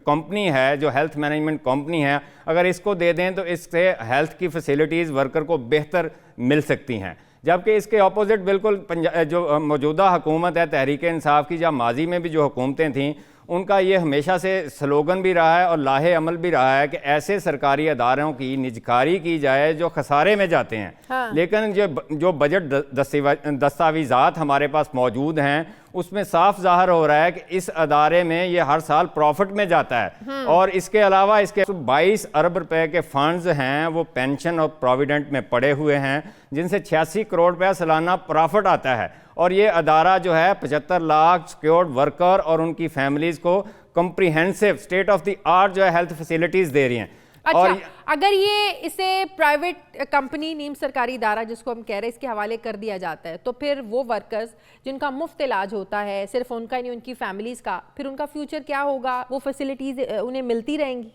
कंपनी है, जो हेल्थ मैनेजमेंट कंपनी है, अगर इसको दे दें तो इससे हेल्थ की फैसिलिटीज़ वर्कर को बेहतर मिल सकती हैं। जबकि इसके अपोजिट बिल्कुल जो मौजूदा हुकूमत है तहरीक इंसाफ की, या माजी में भी जो हुकूमतें थीं, उनका ये हमेशा से स्लोगन भी रहा है और लाहे अमल भी रहा है कि ऐसे सरकारी अदारों की निजकारी की जाए जो खसारे में जाते हैं। हाँ। लेकिन जो बजट दस्तावेज़ात हमारे पास मौजूद हैं उसमें साफ ज़ाहिर हो रहा है कि इस अदारे में ये हर साल प्रॉफिट में जाता है। और इसके अलावा इसके 22 अरब रुपए के फंड्स हैं वो पेंशन और प्रोविडेंट में पड़े हुए हैं, जिनसे 86 करोड़ रुपया सालाना प्रॉफिट आता है। और ये अदारा जो है 75 लाख सिक्योर्ड वर्कर और उनकी फैमिलीज़ को comprehensive state of the art जो है हेल्थ फैसिलिटीज़ दे रही हैं। अच्छा, और अगर ये इसे प्राइवेट कंपनी, नीम सरकारी इदारा जिसको हम कह रहे हैं, इसके हवाले कर दिया जाता है, तो फिर वो वर्कर्स जिनका मुफ्त इलाज होता है, सिर्फ उनका नहीं उनकी फैमिलीज़ का, फिर उनका फ्यूचर क्या होगा? वो फैसिलिटीज़ उन्हें मिलती रहेंगी?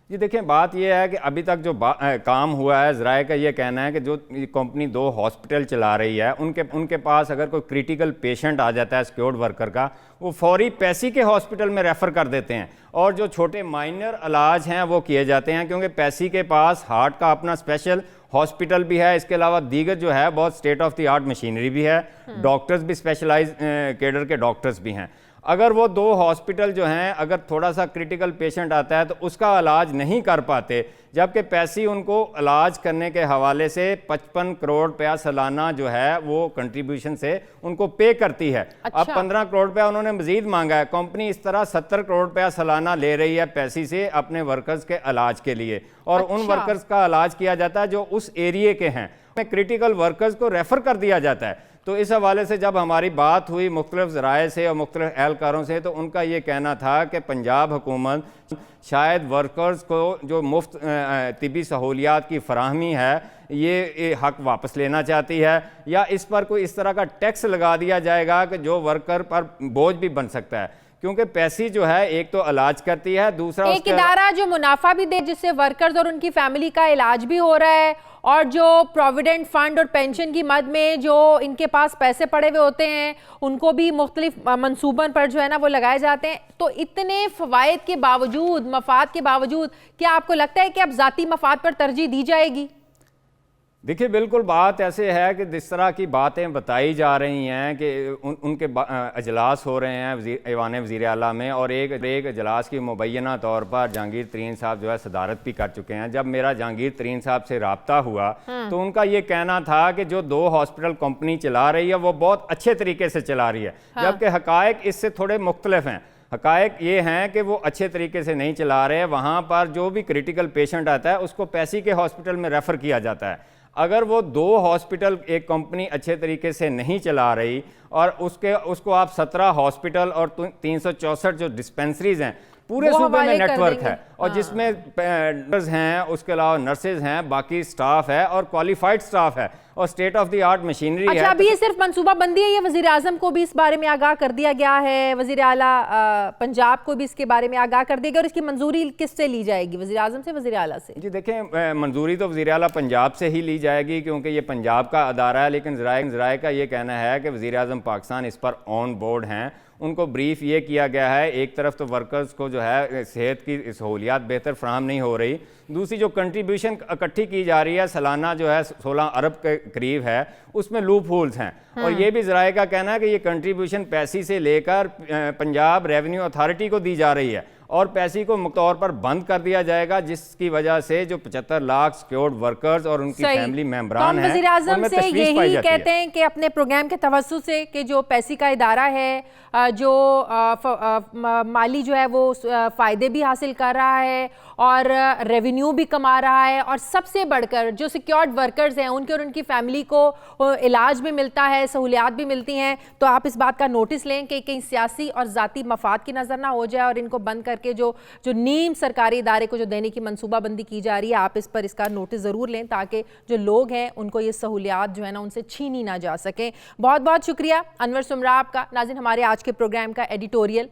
जी देखें, बात यह है कि अभी तक जो काम हुआ है, ज़राए का ये कहना है कि जो कंपनी 2 हॉस्पिटल चला रही है, उनके पास अगर कोई क्रिटिकल पेशेंट आ जाता है सिक्योर्ड वर्कर का, वो फौरी पैसी के हॉस्पिटल में रेफ़र कर देते हैं और जो छोटे माइनर इलाज हैं वो किए जाते हैं, क्योंकि पैसी के पास हार्ट का अपना स्पेशल हॉस्पिटल भी है। इसके अलावा दीगर जो है बहुत state of the art machinery भी है, डॉक्टर्स भी स्पेशलाइज केडर के डॉक्टर्स भी हैं। अगर वो 2 हॉस्पिटल जो हैं, अगर थोड़ा सा क्रिटिकल पेशेंट आता है तो उसका इलाज नहीं कर पाते, जबकि पैसी उनको इलाज करने के हवाले से 55 करोड़ रुपया सालाना जो है वो कंट्रीब्यूशन से उनको पे करती है। अच्छा। अब 15 करोड़ रुपया उन्होंने मजीद मांगा है। कंपनी इस तरह 70 करोड़ रुपया सालाना ले रही है पैसी से अपने वर्कर्स के इलाज के लिए, और अच्छा। उन वर्कर्स का इलाज किया जाता है जो उस एरिए के हैं। में क्रिटिकल वर्कर्स को रेफर कर दिया जाता है। तो इस हवाले से जब हमारी बात हुई मुख्तलिफ ज़राए से और मुख्तलिफ एहलकारों से, तो उनका ये कहना था कि पंजाब हुकूमत शायद वर्कर्स को जो मुफ्त तिबी सहूलियात की फराहमी है ये हक वापस लेना चाहती है, या इस पर कोई इस तरह का टैक्स लगा दिया जाएगा कि जो वर्कर पर बोझ भी बन सकता है। क्योंकि पैसे जो है एक तो इलाज करती है, दूसरा एक इदारा जो मुनाफा भी दे जिससे वर्कर्स और उनकी फैमिली का इलाज भी हो रहा है, और जो प्रोविडेंट फंड और पेंशन की मद में जो इनके पास पैसे पड़े हुए होते हैं उनको भी मुख्तलिफ मंसूबन पर जो है ना वो लगाए जाते हैं। तो इतने फ़वाइद के बावजूद, मफाद के बावजूद, क्या आपको लगता है कि अब ज़ाती मफाद पर तरजीह दी जाएगी? देखिए, बिल्कुल बात ऐसे है कि जिस तरह की बातें बताई जा रही हैं कि उनके अजलास हो रहे हैं ऐवान वज़ीर आला में, और एक अजलास की मुबैना तौर पर जहांगीर तरीन साहब जो है सदारत भी कर चुके हैं। जब मेरा जहांगीर तरीन साहब से रब्ता हुआ तो उनका ये कहना था कि जो 2 हॉस्पिटल कंपनी चला रही है वो बहुत अच्छे तरीके से चला रही है, जबकि हकायक इससे थोड़े मुख्तलिफ हैं। हकायक ये हैं कि वो अच्छे तरीके से नहीं चला रहे। वहाँ पर जो भी क्रिटिकल पेशेंट आता है उसको पैसे के हॉस्पिटल में रेफ़र किया जाता है। अगर वो 2 हॉस्पिटल एक कंपनी अच्छे तरीके से नहीं चला रही और उसको आप 17 हॉस्पिटल और 364 जो डिस्पेंसरीज हैं पूरे सूबे में नेटवर्क है, और जिसमें डॉक्टर्स हैं, उसके अलावा नर्सेज हैं, बाकी स्टाफ है और क्वालिफाइड स्टाफ है और state of the art machinery है। अच्छा, अभी ये सिर्फ मंसूबाबंदी है या वज़ीर आज़म को भी इस बारे में आगाह कर दिया गया है? वज़ीर आला पंजाब को भी इसके बारे में आगाह कर दिया गया, और इसकी मंजूरी किससे ली जाएगी, वज़ीर आज़म से, वज़ीर आला से? जी देखें, मंजूरी तो वज़ीर आला पंजाब से ही ली जाएगी क्योंकि ये पंजाब का अदारा है, लेकिन ज़राए का ये कहना है कि वज़ीर आज़म पाकिस्तान इस पर ऑन बोर्ड हैं। उनको ब्रीफ ये किया गया है, एक तरफ तो वर्कर्स को जो है सेहत की सहूलियात बेहतर फ्राहम नहीं हो रही, दूसरी जो कंट्रीब्यूशन इकट्ठी की जा रही है सालाना जो है 16 अरब के करीब है, उसमें लूप होल्स हैं। और ये भी ज़राए का कहना है कि ये कंट्रीब्यूशन पैसे से लेकर पंजाब रेवेन्यू अथॉरिटी को दी जा रही है और पैसे को मुख्त तौर पर बंद कर दिया जाएगा, जिसकी वजह से जो 75 लाख सिक्योर्ड वर्कर्स और उनकी फैमिली मेंबरान हैं, वज़ीर आज़म से यही कहते हैं कि अपने प्रोग्राम के तवज्जुह से कि जो पैसे का इदारा है, जो माली जो है वो फ़ायदे भी हासिल कर रहा है और रेवेन्यू भी कमा रहा है, और सबसे बढ़कर जो सिक्योर्ड वर्कर्स हैं उनके और उनकी फैमिली को इलाज भी मिलता है, सहूलियात भी मिलती हैं। तो आप इस बात का नोटिस लें कि कहीं सियासी और ज़ाती मफाद की नज़र ना हो जाए और इनको बंद करके जो नीम सरकारी इदारे को जो देने की मनसूबाबंदी की जा रही है, आप इस पर इसका नोटिस ज़रूर लें ताकि जो लोग हैं उनको ये सहूलियात जो है ना उनसे छीनी ना जा सकें। बहुत बहुत शुक्रिया अनवर सुमरा आपका। नाज़रीन, हमारे आज के प्रोग्राम का एडिटोरियल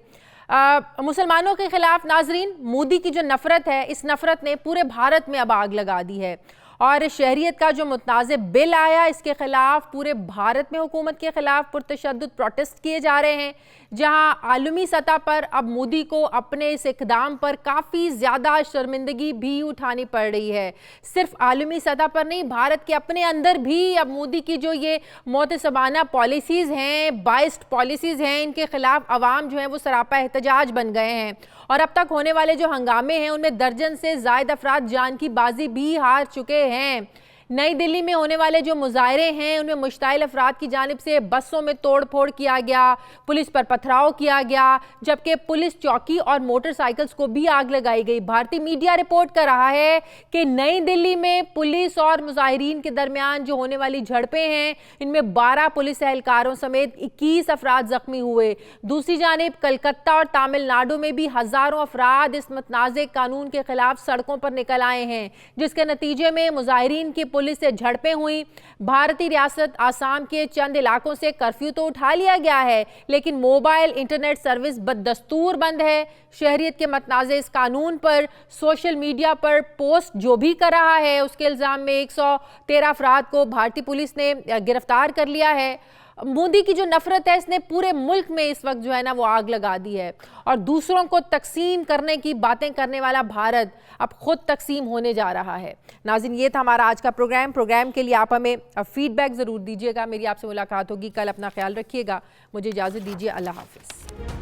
मुसलमानों के खिलाफ नाजरीन मोदी की जो नफरत है, इस नफरत ने पूरे भारत में अब आग लगा दी है, और शहरियत का जो मुतनाज़ बिल आया इसके खिलाफ पूरे भारत में हुकूमत के खिलाफ पुरतशद्दुद प्रोटेस्ट किए जा रहे हैं, जहां आलमी सतह पर अब मोदी को अपने इस इक़दाम पर काफ़ी ज़्यादा शर्मिंदगी भी उठानी पड़ रही है। सिर्फ आलमी सतह पर नहीं, भारत के अपने अंदर भी अब मोदी की जो ये मोतसबाना पॉलिसीज़ हैं, बाइस्ड पॉलिसीज़ हैं, इनके खिलाफ अवाम जो है वो सरापा एहतजाज बन गए हैं, और अब तक होने वाले जो हंगामे हैं उनमें दर्जन से ज़ायद अफराद जान की बाजी भी हार चुके हैं। नई दिल्ली में होने वाले जो मुजाहरे हैं उनमें मुश्ताइल अफराद की जानिब से बसों में तोड़ फोड़ किया गया, पुलिस पर पथराव किया गया, जबकि पुलिस चौकी और मोटरसाइकिल्स को भी आग लगाई गई। भारतीय मीडिया रिपोर्ट कर रहा है कि नई दिल्ली में पुलिस और मुजाहिरीन के दरमियान जो होने वाली झड़पें हैं इनमें 12 पुलिस एहलकारों समेत 21 अफराद जख्मी हुए। दूसरी जानिब कलकत्ता और तमिलनाडु में भी हजारों अफराद इस मतनाज़े कानून के खिलाफ सड़कों पर निकल आए हैं, जिसके नतीजे में मुजाहिरीन की पुलिस से झड़पें हुई। भारतीय रियासत आसाम के चंद इलाकों से कर्फ्यू तो उठा लिया गया है, लेकिन मोबाइल इंटरनेट सर्विस बदस्तूर बंद है। शहरियत के मतनाज़े इस कानून पर सोशल मीडिया पर पोस्ट जो भी कर रहा है उसके इल्ज़ाम में 113 अफराद को भारतीय पुलिस ने गिरफ्तार कर लिया है। मोदी की जो नफरत है इसने पूरे मुल्क में इस वक्त जो है ना वो आग लगा दी है, और दूसरों को तकसीम करने की बातें करने वाला भारत अब खुद तकसीम होने जा रहा है। नाज़रीन, ये था हमारा आज का प्रोग्राम के लिए आप हमें फीडबैक ज़रूर दीजिएगा। मेरी आपसे मुलाकात होगी कल। अपना ख्याल रखिएगा। मुझे इजाज़त दीजिए। अल्लाह हाफ़िज़।